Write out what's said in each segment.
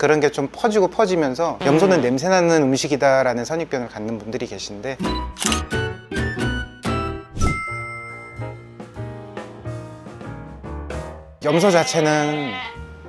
그런 게 좀 퍼지면서 염소는 냄새나는 음식이다 라는 선입견을 갖는 분들이 계신데, 염소 자체는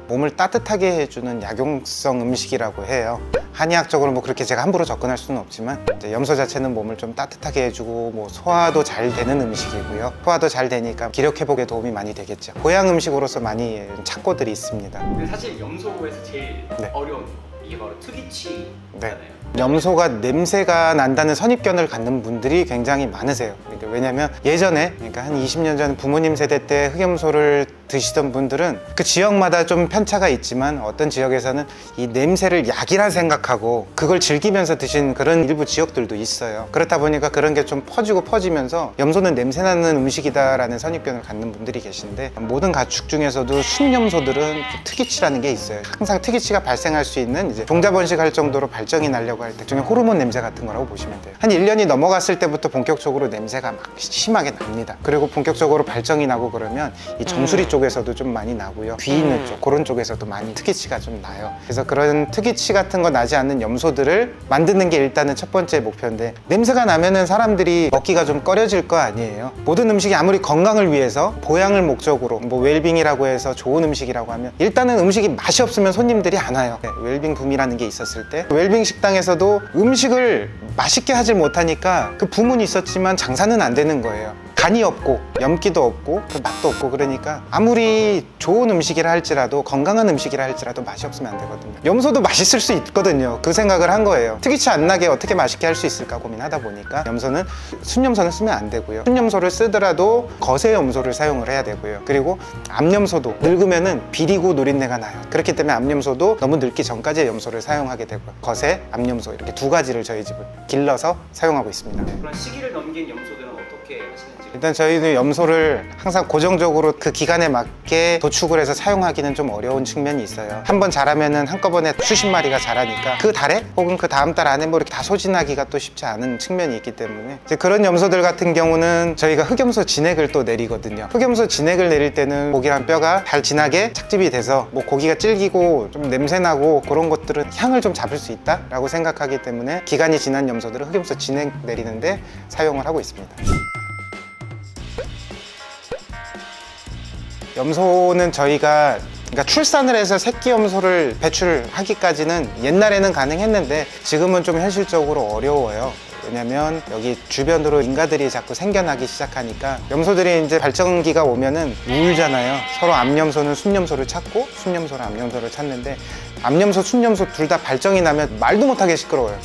몸을 따뜻하게 해주는 약용성 음식이라고 해요. 한의학적으로 뭐 그렇게 제가 함부로 접근할 수는 없지만, 이제 염소 자체는 몸을 좀 따뜻하게 해주고 뭐 소화도 잘 되는 음식이고요. 소화도 잘 되니까 기력 회복에 도움이 많이 되겠죠. 보양 음식으로서 많이 착고들이 있습니다. 근데 사실 염소에서 제일 어려운 이게 바로 특이치잖아요. 염소가 냄새가 난다는 선입견을 갖는 분들이 굉장히 많으세요. 왜냐면 예전에, 그러니까 한 20년 전 부모님 세대 때 흑염소를 드시던 분들은 그 지역마다 좀 편차가 있지만 어떤 지역에서는 이 냄새를 약이라 생각하고 그걸 즐기면서 드신 그런 일부 지역들도 있어요. 그렇다 보니까 그런 게 좀 퍼지면서 염소는 냄새나는 음식이다 라는 선입견을 갖는 분들이 계신데, 모든 가축 중에서도 순염소들은 특이치라는 게 있어요. 항상 특이치가 발생할 수 있는, 이제 종자번식할 정도로 발정이 나려고 할 때 중에 호르몬 냄새 같은 거라고 보시면 돼요. 한 1년이 넘어갔을 때부터 본격적으로 냄새가 막 심하게 납니다. 그리고 본격적으로 발정이 나고 그러면 이 정수리 쪽에서도 좀 많이 나고요, 귀 있는 쪽, 그런 쪽에서도 많이 특이치가 좀 나요. 그래서 그런 특이치 같은 거 나지 않는 염소들을 만드는 게 일단은 첫 번째 목표인데, 냄새가 나면은 사람들이 먹기가 좀 꺼려질 거 아니에요. 모든 음식이 아무리 건강을 위해서 보양을 목적으로 뭐 웰빙이라고 해서 좋은 음식이라고 하면 일단은 음식이 맛이 없으면 손님들이 안 와요. 웰빙 붐이라는 게 있었을 때 웰빙 식당에서도 음식을 맛있게 하질 못하니까 그 붐은 있었지만 장사는 안 되는 거예요. 간이 없고 염기도 없고 그 맛도 없고, 그러니까 아무리 좋은 음식이라 할지라도, 건강한 음식이라 할지라도 맛이 없으면 안 되거든요. 염소도 맛있을 수 있거든요. 그 생각을 한 거예요. 특이치 안 나게 어떻게 맛있게 할 수 있을까 고민하다 보니까 순염소는 쓰면 안 되고요. 순염소를 쓰더라도 거세 염소를 사용을 해야 되고요. 그리고 암염소도 늙으면은 비리고 노린내가 나요. 그렇기 때문에 암염소도 너무 늙기 전까지의 염소를 사용하게 되고요. 거세, 암염소 이렇게 두 가지를 저희 집은 길러서 사용하고 있습니다. 그런 시기를 넘긴 염소들은 어떻게 하시는지? 일단 저희는 염소를 항상 고정적으로 그 기간에 맞게 도축을 해서 사용하기는 좀 어려운 측면이 있어요. 한번 자라면은 한꺼번에 수십 마리가 자라니까 그 달에 혹은 그 다음 달 안에 뭐 이렇게 다 소진하기가 또 쉽지 않은 측면이 있기 때문에, 이제 그런 염소들 같은 경우는 저희가 흑염소 진액을 또 내리거든요. 흑염소 진액을 내릴 때는 고기랑 뼈가 잘 진하게 착집이 돼서 뭐 고기가 질기고 좀 냄새나고 그런 것들은 향을 좀 잡을 수 있다라고 생각하기 때문에 기간이 지난 염소들은 흑염소 진액 내리는데 사용을 하고 있습니다. 염소는 저희가, 그러니까 출산을 해서 새끼 염소를 배출하기까지는 옛날에는 가능했는데 지금은 좀 현실적으로 어려워요. 왜냐면 여기 주변으로 인가들이 자꾸 생겨나기 시작하니까 염소들이 이제 발정기가 오면은 울잖아요. 서로 암염소는 순염소를 찾고 순염소는 암염소를 찾는데, 암염소, 순염소 둘 다 발정이 나면 말도 못하게 시끄러워요.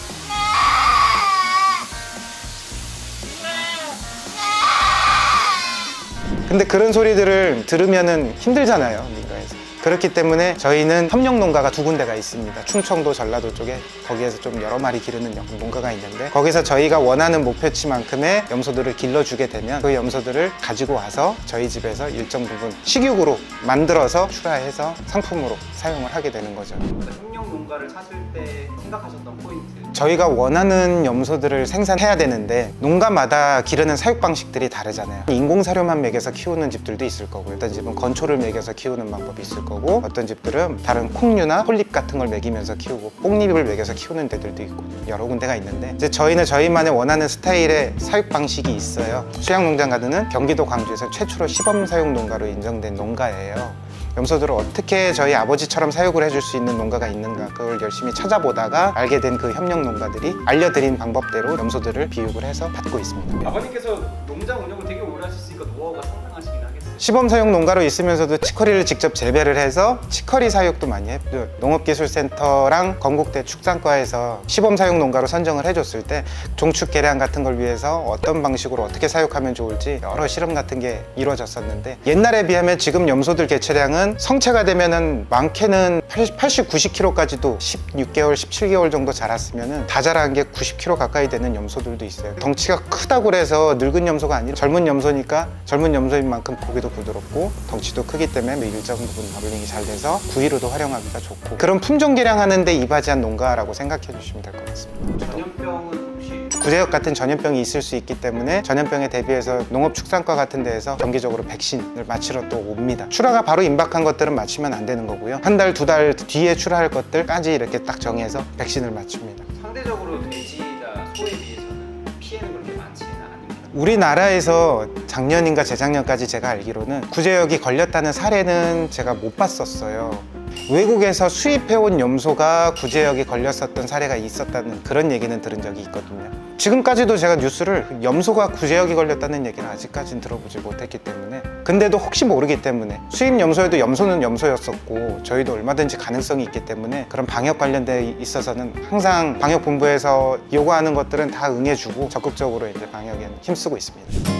근데 그런 소리들을 들으면은 힘들잖아요, 민가에서. 그렇기 때문에 저희는 협력 농가가 2군데가 있습니다. 충청도, 전라도 쪽에, 거기에서 좀 여러 마리 기르는 농가가 있는데, 거기서 저희가 원하는 목표치만큼의 염소들을 길러주게 되면 그 염소들을 가지고 와서 저희 집에서 일정 부분 식육으로 만들어서 출하해서 상품으로 사용을 하게 되는 거죠. 협력 농가를 찾을 때 생각하셨던 포인트? 저희가 원하는 염소들을 생산해야 되는데 농가마다 기르는 사육 방식들이 다르잖아요. 인공사료만 먹여서 키우는 집들도 있을 거고, 어떤 집은 건초를 먹여서 키우는 방법이 있을 거고, 어떤 집들은 다른 콩류나 폴잎 같은 걸 먹이면서 키우고 뽕잎을 먹여서 키우는 데들도 있고, 여러 군데가 있는데, 이제 저희는 저희만의 원하는 스타일의 사육 방식이 있어요. 수양농장 가드는 경기도 광주에서 최초로 시범사육 농가로 인정된 농가예요. 염소들을 어떻게 저희 아버지처럼 사육을 해줄 수 있는 농가가 있는가, 그걸 열심히 찾아보다가 알게 된 그 협력 농가들이 알려드린 방법대로 염소들을 비육을 해서 받고 있습니다. 아버님께서 농장 운영을 되게 오래 하셨으니까 노하우가 상당하시긴 하겠어요. 시범사육 농가로 있으면서도 치커리를 직접 재배를 해서 치커리 사육도 많이 했고요. 농업기술센터랑 건국대 축산과에서 시범사육 농가로 선정을 해줬을 때 종축 개량 같은 걸 위해서 어떤 방식으로 어떻게 사육하면 좋을지 여러 실험 같은 게 이루어졌었는데, 옛날에 비하면 지금 염소들 개체량은 성체가 되면은 많게는 80, 90kg까지도 16개월, 17개월 정도 자랐으면은 다 자란 게 90kg 가까이 되는 염소들도 있어요. 덩치가 크다고 해서 늙은 염소가 아니라 젊은 염소니까 젊은 염소인 만큼 고기도 부드럽고 덩치도 크기 때문에 일정 부분 더블링이 잘 돼서 구이로도 활용하기가 좋고, 그런 품종 개량하는 데 이바지한 농가라고 생각해 주시면 될 것 같습니다. 전염병은 혹시 구제역 같은 전염병이 있을 수 있기 때문에 전염병에 대비해서 농업축산과 같은 데에서 정기적으로 백신을 맞추러 또 옵니다. 출하가 바로 임박한 것들은 맞추면 안 되는 거고요. 한 달, 두 달 뒤에 출하할 것들까지 이렇게 딱 정해서 백신을 맞춥니다. 상대적으로 돼지나 소에 비해서는 피해는 그렇게 많지는 않습니다. 우리나라에서 작년인가 재작년까지 제가 알기로는 구제역이 걸렸다는 사례는 제가 못 봤었어요. 외국에서 수입해온 염소가 구제역에 걸렸었던 사례가 있었다는 그런 얘기는 들은 적이 있거든요. 지금까지도 제가 뉴스를 염소가 구제역에 걸렸다는 얘기는 아직까지는 들어보지 못했기 때문에, 근데도 혹시 모르기 때문에 수입 염소에도 염소는 염소였었고 저희도 얼마든지 가능성이 있기 때문에 그런 방역 관련돼 있어서는 항상 방역본부에서 요구하는 것들은 다 응해주고 적극적으로 이제 방역에 힘쓰고 있습니다.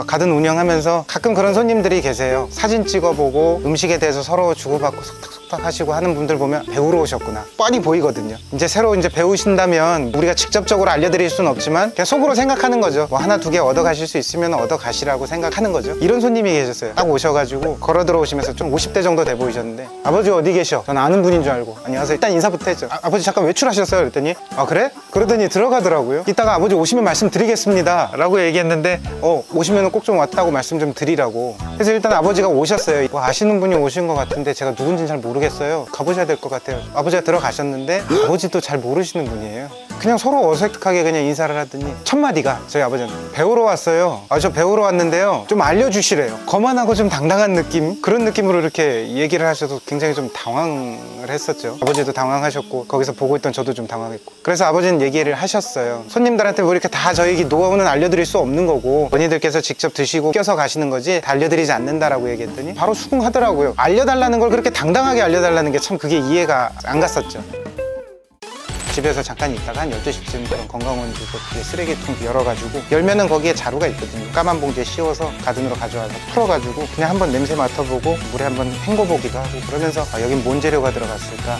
가든 운영하면서 가끔 그런 손님들이 계세요. 사진 찍어보고 음식에 대해서 서로 주고받고 속닥속닥 하시고 하는 분들 보면 배우러 오셨구나, 뻔히 보이거든요. 이제 새로 배우신다면 우리가 직접적으로 알려드릴 수는 없지만 그냥 속으로 생각하는 거죠. 뭐 하나 두 개 얻어 가실 수 있으면 얻어 가시라고 생각하는 거죠. 이런 손님이 계셨어요. 딱 오셔가지고 걸어 들어오시면서 좀 50대 정도 돼 보이셨는데, 아버지 어디 계셔? 전 아는 분인 줄 알고 안녕하세요, 일단 인사부터 했죠. 아버지 잠깐 외출하셨어요? 그랬더니 아 그래? 그러더니 들어가더라고요. 이따가 아버지 오시면 말씀드리겠습니다 라고 얘기했는데 오시면 꼭 좀 왔다고 말씀 좀 드리라고. 그래서 일단 아버지가 오셨어요. 뭐 아시는 분이 오신 것 같은데 제가 누군지는 잘 모르겠어요. 가보셔야 될 것 같아요. 아버지가 들어가셨는데 아버지도 잘 모르시는 분이에요. 그냥 서로 어색하게 그냥 인사를 하더니 첫 마디가 저희 아버지는 배우러 왔어요. 저 배우러 왔는데요 좀 알려주시래요. 거만하고 좀 당당한 느낌, 그런 느낌으로 이렇게 얘기를 하셔서 굉장히 좀 당황을 했었죠. 아버지도 당황하셨고 거기서 보고 있던 저도 좀 당황했고, 그래서 아버지는 얘기를 하셨어요. 손님들한테 뭐 이렇게 다 저희 노하우는 알려드릴 수 없는 거고 본인들께서 직접 드시고 껴서 가시는 거지 다 알려드리지 않는다라고 얘기했더니 바로 수긍하더라고요. 알려달라는 걸 그렇게 당당하게 알려달라는 게 참 그게 이해가 안 갔었죠. 집에서 잠깐 있다가 한 12시쯤 그런 건강원지 뒤에 쓰레기통 열어가지고 열면은 거기에 자루가 있거든요. 까만 봉지에 씌워서 가든으로 가져와서 풀어가지고 그냥 한번 냄새 맡아보고 물에 한번 헹궈보기도 하고, 그러면서 여긴 뭔 재료가 들어갔을까,